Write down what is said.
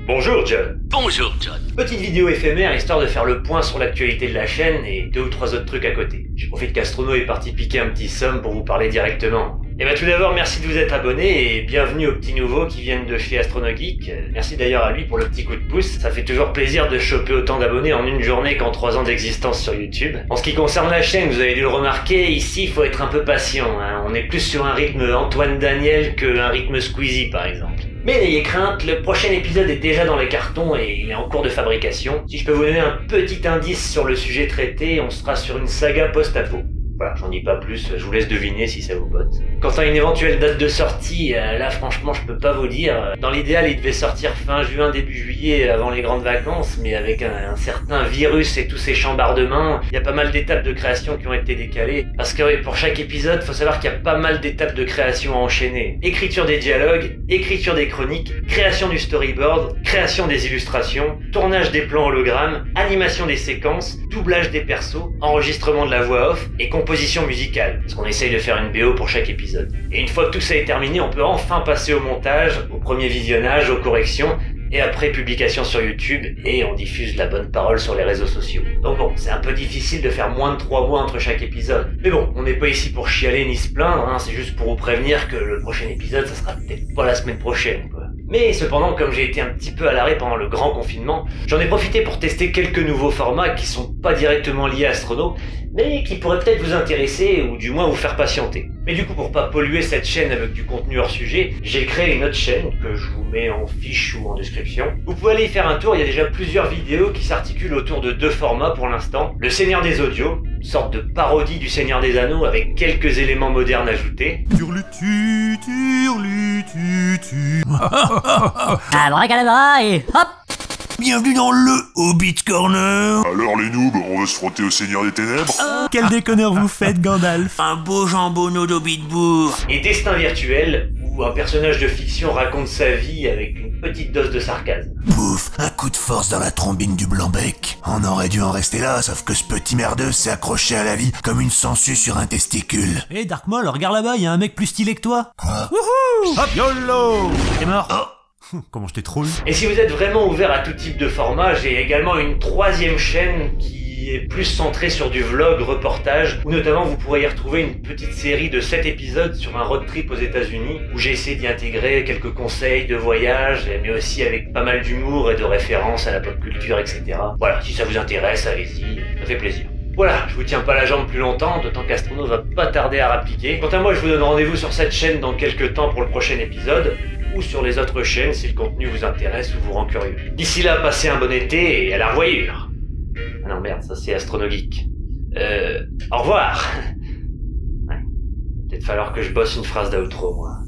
Bonjour John. Bonjour John. Petite vidéo éphémère histoire de faire le point sur l'actualité de la chaîne et 2 ou 3 autres trucs à côté. Je profite qu'Astrono est parti piquer un petit somme pour vous parler directement. Et bah tout d'abord merci de vous être abonné et bienvenue aux petits nouveaux qui viennent de chez Astrono Geek. Merci d'ailleurs à lui pour le petit coup de pouce, ça fait toujours plaisir de choper autant d'abonnés en une journée qu'en 3 ans d'existence sur YouTube. En ce qui concerne la chaîne, vous avez dû le remarquer, ici il faut être un peu patient, hein. On est plus sur un rythme Antoine Daniel qu'un rythme Squeezie par exemple. Mais n'ayez crainte, le prochain épisode est déjà dans les cartons et il est en cours de fabrication. Si je peux vous donner un petit indice sur le sujet traité, on sera sur une saga post-apo. Voilà, j'en dis pas plus, je vous laisse deviner si ça vous botte. Quant à une éventuelle date de sortie, là franchement je peux pas vous dire. Dans l'idéal il devait sortir fin juin, début juillet avant les grandes vacances, mais avec un certain virus et tous ces chambardements, il y a pas mal d'étapes de création qui ont été décalées. Parce que oui, pour chaque épisode, faut savoir qu'il y a pas mal d'étapes de création à enchaîner. Écriture des dialogues, écriture des chroniques, création du storyboard, création des illustrations, tournage des plans hologrammes, animation des séquences, doublage des persos, enregistrement de la voix off et composition musicale, parce qu'on essaye de faire une BO pour chaque épisode. Et une fois que tout ça est terminé, on peut enfin passer au montage, au premier visionnage, aux corrections, et après publication sur YouTube, et on diffuse la bonne parole sur les réseaux sociaux. Donc bon, c'est un peu difficile de faire moins de 3 mois entre chaque épisode. Mais bon, on n'est pas ici pour chialer ni se plaindre, hein, c'est juste pour vous prévenir que le prochain épisode, ça sera peut-être pas la semaine prochaine, quoi. Mais cependant, comme j'ai été un petit peu à l'arrêt pendant le grand confinement, j'en ai profité pour tester quelques nouveaux formats qui sont pas directement liés à Astrono, mais qui pourraient peut-être vous intéresser ou du moins vous faire patienter. Mais du coup, pour pas polluer cette chaîne avec du contenu hors sujet, j'ai créé une autre chaîne que je vous mets en fiche ou en description. Vous pouvez aller y faire un tour, il y a déjà plusieurs vidéos qui s'articulent autour de 2 formats pour l'instant. Le Seigneur des Audios, une sorte de parodie du Seigneur des Anneaux avec quelques éléments modernes ajoutés. Abracadabra et hop. Bienvenue dans le Hobbit Corner. Alors les noobs, on veut se frotter au Seigneur des Ténèbres? Quel déconneur vous faites, Gandalf? Un beau jambonneau d'Hobbitbourg. Et Destin virtuel, où un personnage de fiction raconte sa vie avec une petite dose de sarcasme. Pouf, un coup de force dans la trombine du blanc-bec. On aurait dû en rester là, sauf que ce petit merdeux s'est accroché à la vie comme une sangsue sur un testicule. Hé Dark Maul, regarde là-bas, y a un mec plus stylé que toi. Quoi? Wouhou! Hop, YOLO! T'es mort. Oh. Comment je t'ai troll? Et si vous êtes vraiment ouvert à tout type de format, j'ai également une 3e chaîne qui est plus centrée sur du vlog, reportage, où notamment vous pourrez y retrouver une petite série de 7 épisodes sur un road trip aux États-Unis, où j'ai essayé d'y intégrer quelques conseils de voyage, mais aussi avec pas mal d'humour et de références à la pop culture, etc. Voilà, si ça vous intéresse, allez-y, ça fait plaisir. Voilà, je vous tiens pas la jambe plus longtemps, d'autant qu'Astrono va pas tarder à rappliquer. Quant à moi, je vous donne rendez-vous sur cette chaîne dans quelques temps pour le prochain épisode, ou sur les autres chaînes si le contenu vous intéresse ou vous rend curieux. D'ici là, passez un bon été et à la revoyure. Ah non merde, ça c'est Astrono Geek. Au revoir. Ouais. Peut-être falloir que je bosse une phrase d'outro, moi.